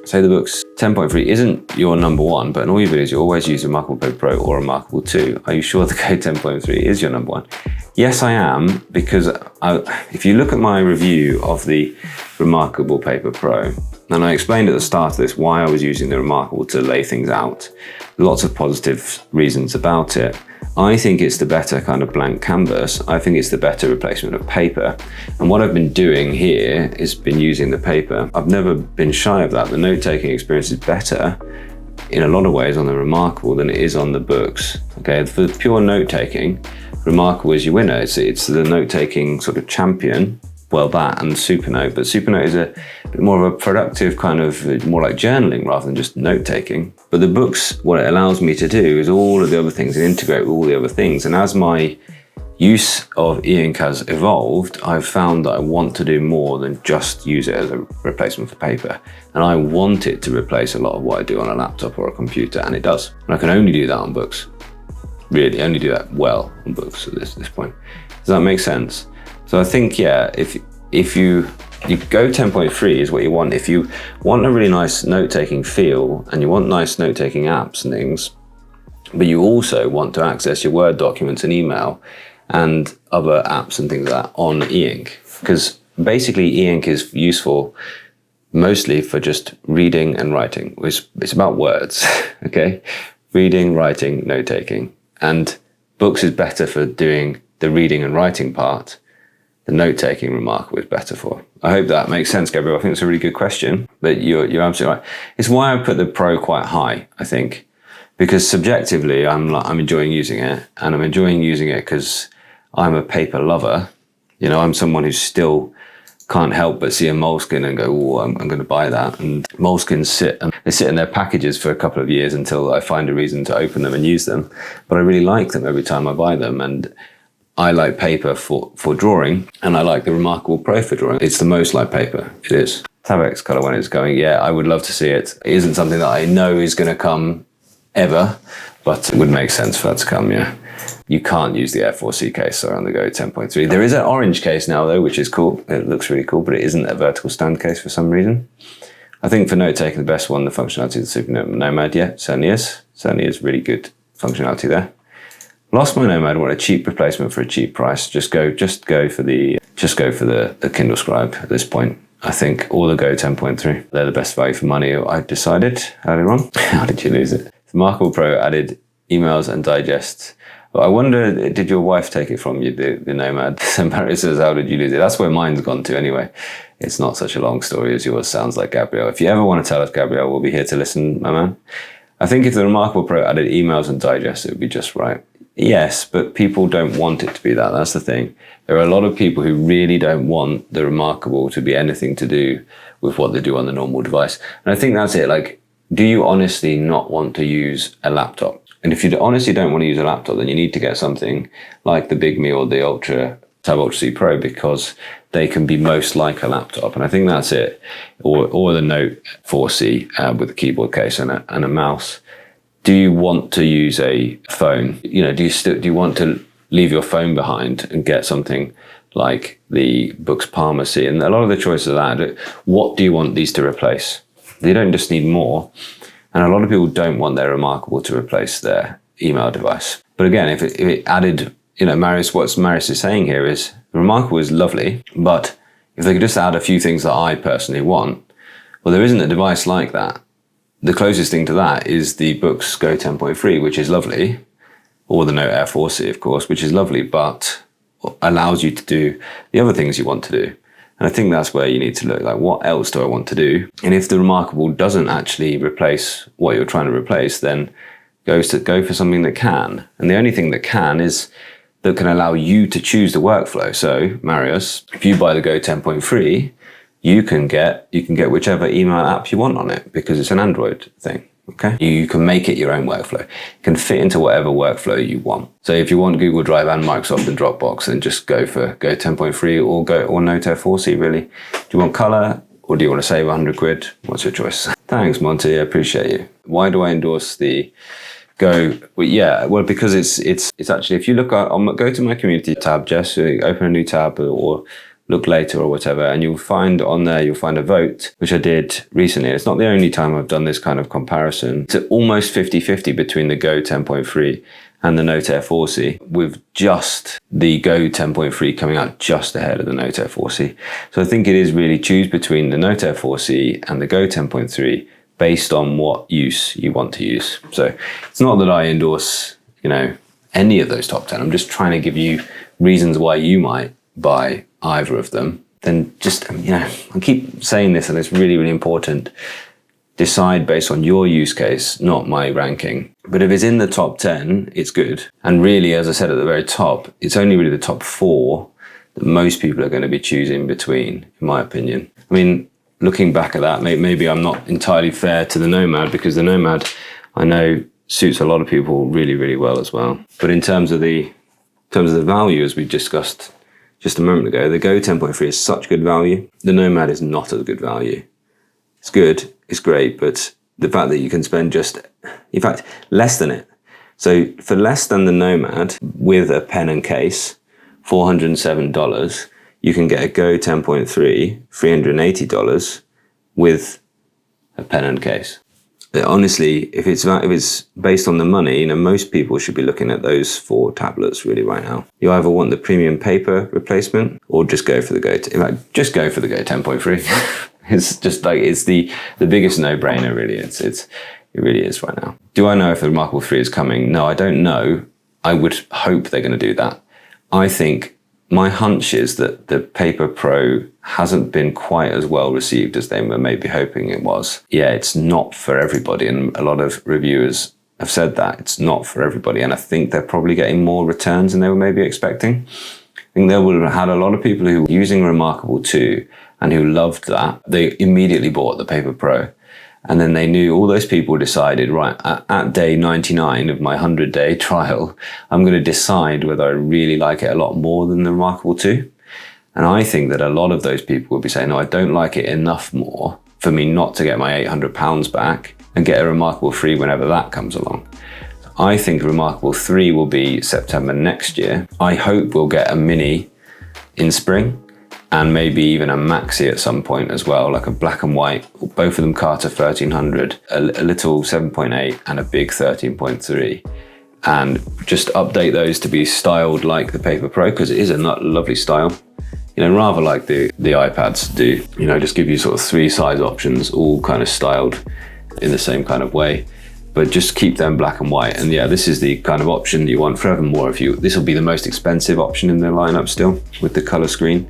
say the Boox 10.3 isn't your number one, but in all your videos, you always use reMarkable Paper Pro or reMarkable 2. Are you sure the Go 10.3 is your number one? Yes, I am, because if you look at my review of the reMarkable Paper Pro, and I explained at the start of this why I was using the reMarkable to lay things out, lots of positive reasons about it. I think it's the better kind of blank canvas. I think it's the better replacement of paper. And what I've been doing here is been using the paper. I've never been shy of that. The note-taking experience is better in a lot of ways on the reMarkable than it is on the Boox. Okay, for pure note-taking, reMarkable is your winner. It's the note-taking sort of champion. Well, that and Supernote, but Supernote is a bit more of a productive kind of, more like journaling rather than just note-taking. But the Boox, what it allows me to do is all of the other things and integrate with all the other things. And as my use of e-ink has evolved, I've found that I want to do more than just use it as a replacement for paper. And I want it to replace a lot of what I do on a laptop or a computer, and it does. And I can only do that on Boox. Really, only do that well on Boox at this point. Does that make sense? So I think, yeah, if you Go 10.3 is what you want. If you want a really nice note-taking feel and you want nice note-taking apps and things, but you also want to access your Word documents and email and other apps and things like that on e-ink, because basically e-ink is useful mostly for just reading and writing. It's about words, okay? Reading, writing, note-taking. And Boox is better for doing the reading and writing part. The note-taking reMarkable is better for. I hope that makes sense, Gabriel. I think it's a really good question, but you're absolutely right. It's why I put the Pro quite high, I think, because subjectively I'm enjoying using it, and I'm enjoying using it because I'm a paper lover. You know, I'm someone who still can't help but see a Moleskine and go, oh, I'm going to buy that. And Moleskines sit in their packages for a couple of years until I find a reason to open them and use them. But I really like them every time I buy them, and I like paper for drawing, and I like the reMarkable Pro for drawing. It's the most like paper, it is. Tabex color when it's going, yeah, I would love to see it. It isn't something that I know is going to come ever, but it would make sense for that to come, yeah. You can't use the F4C case on the Go 10.3. There is an orange case now though, which is cool. It looks really cool, but it isn't a vertical stand case for some reason. I think for note-taking, the best one, the functionality of the Super Nomad, yeah, certainly is. Certainly is really good functionality there. Lost my Nomad, want a cheap replacement for a cheap price. Just go for the Kindle Scribe at this point. I think, or the Go 10.3. They're the best value for money, I decided earlier on. How did you lose it? The reMarkable Pro added emails and digests. But I wonder, did your wife take it from you, the Nomad? So Mary says, how did you lose it? That's where mine's gone to anyway. It's not such a long story as yours sounds like, Gabriel. If you ever want to tell us, Gabriel, we'll be here to listen, my man. I think if the reMarkable Pro added emails and digests, it would be just right. Yes, but people don't want it to be that. That's the thing. There are a lot of people who really don't want the reMarkable to be anything to do with what they do on the normal device. And I think that's it. Like, do you honestly not want to use a laptop? And if you honestly don't want to use a laptop, then you need to get something like the Bigme or the Tab Ultra C Pro, because they can be most like a laptop. And I think that's it. Or the Note 4C with a keyboard case and a mouse. Do you want to use a phone? You know, do you want to leave your phone behind and get something like the Boox Palma C? And a lot of the choices are that. What do you want these to replace? They don't just need more. And a lot of people don't want their reMarkable to replace their email device. But again, if it added, you know, what Marius is saying here is reMarkable is lovely, but if they could just add a few things that I personally want, well, there isn't a device like that. The closest thing to that is the Boox Go 10.3, which is lovely, or the Note Air 4C, of course, which is lovely, but allows you to do the other things you want to do. And I think that's where you need to look, like, what else do I want to do? And if the reMarkable doesn't actually replace what you're trying to replace, then go for something that can. And the only thing that can allow you to choose the workflow. So, Marius, if you buy the Go 10.3, you can get whichever email app you want on it, because it's an Android thing, okay? You can make it your own workflow. It can fit into whatever workflow you want. So if you want Google Drive and Microsoft and Dropbox, then just go for Go 10.3 or Note Air 4C, really. Do you want color, or do you want to save 100 quid? What's your choice? Thanks, Monty, I appreciate you. Why do I endorse the Go? Well, yeah, well, because it's actually, if you look at, go to my community tab, Jess, open a new tab, or look later or whatever, and you'll find on there, you'll find a vote, which I did recently. It's not the only time I've done this kind of comparison. It's almost 50-50 between the Go 10.3 and the Note Air 4C, with just the Go 10.3 coming out just ahead of the Note Air 4C. So I think it is really choose between the Note Air 4C and the Go 10.3 based on what use you want to use. So it's not that I endorse, any of those top 10. I'm just trying to give you reasons why you might buy either of them. Then just, I keep saying this, and it's really, really important. Decide based on your use case, not my ranking. But if it's in the top 10, it's good. And really, as I said at the very top, it's only really the top 4 that most people are going to be choosing between, in my opinion. I mean, looking back at that, maybe I'm not entirely fair to the Nomad, because the Nomad, I know, suits a lot of people really, really well as well. But in terms of the value, as we discussed just a moment ago, the Go 10.3 is such good value. The Nomad is not as good value. It's good, it's great, but the fact that you can spend in fact, less than it. So for less than the Nomad, with a pen and case, $407, you can get a Go 10.3, $380, with a pen and case. Honestly, if it's based on the money, most people should be looking at those 4 tablets really right now. You either want the premium paper replacement, or just go for the Go. In fact, just go for the Go 10.3. It's just it's the biggest no-brainer, really. It really is right now. Do I know if the reMarkable 3 is coming? No, I don't know. I would hope they're going to do that. I think my hunch is that the Paper Pro hasn't been quite as well received as they were maybe hoping it was. Yeah, it's not for everybody, and a lot of reviewers have said that. It's not for everybody, and I think they're probably getting more returns than they were maybe expecting. I think they would have had a lot of people who were using reMarkable 2 and who loved that. They immediately bought the Paper Pro. And then they knew, all those people decided, right, at day 99 of my 100-day trial, I'm going to decide whether I really like it a lot more than the reMarkable 2. And I think that a lot of those people will be saying, no, I don't like it enough more for me not to get my £800 back and get a reMarkable 3 whenever that comes along. I think reMarkable 3 will be September next year. I hope we'll get a mini in spring, and maybe even a maxi at some point as well, like a black and white, both of them Carta 1300, a little 7.8 and a big 13.3. And just update those to be styled like the Paper Pro, because it is a lovely style. Rather like the iPads do, just give you sort of 3 size options, all kind of styled in the same kind of way. But just keep them black and white. And yeah, this is the kind of option you want forevermore. This will be the most expensive option in the lineup still, with the color screen.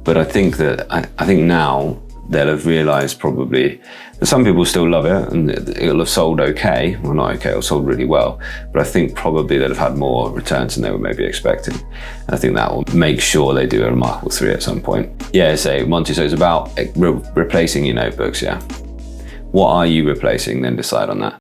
But I think now they'll have realized probably that some people still love it, and it'll have sold okay. Well, not okay, it'll sold really well. But I think probably they'll have had more returns than they were maybe expecting. And I think that will make sure they do a reMarkable 3 at some point. Yeah, so it's about replacing your notebooks, yeah. What are you replacing? Then decide on that.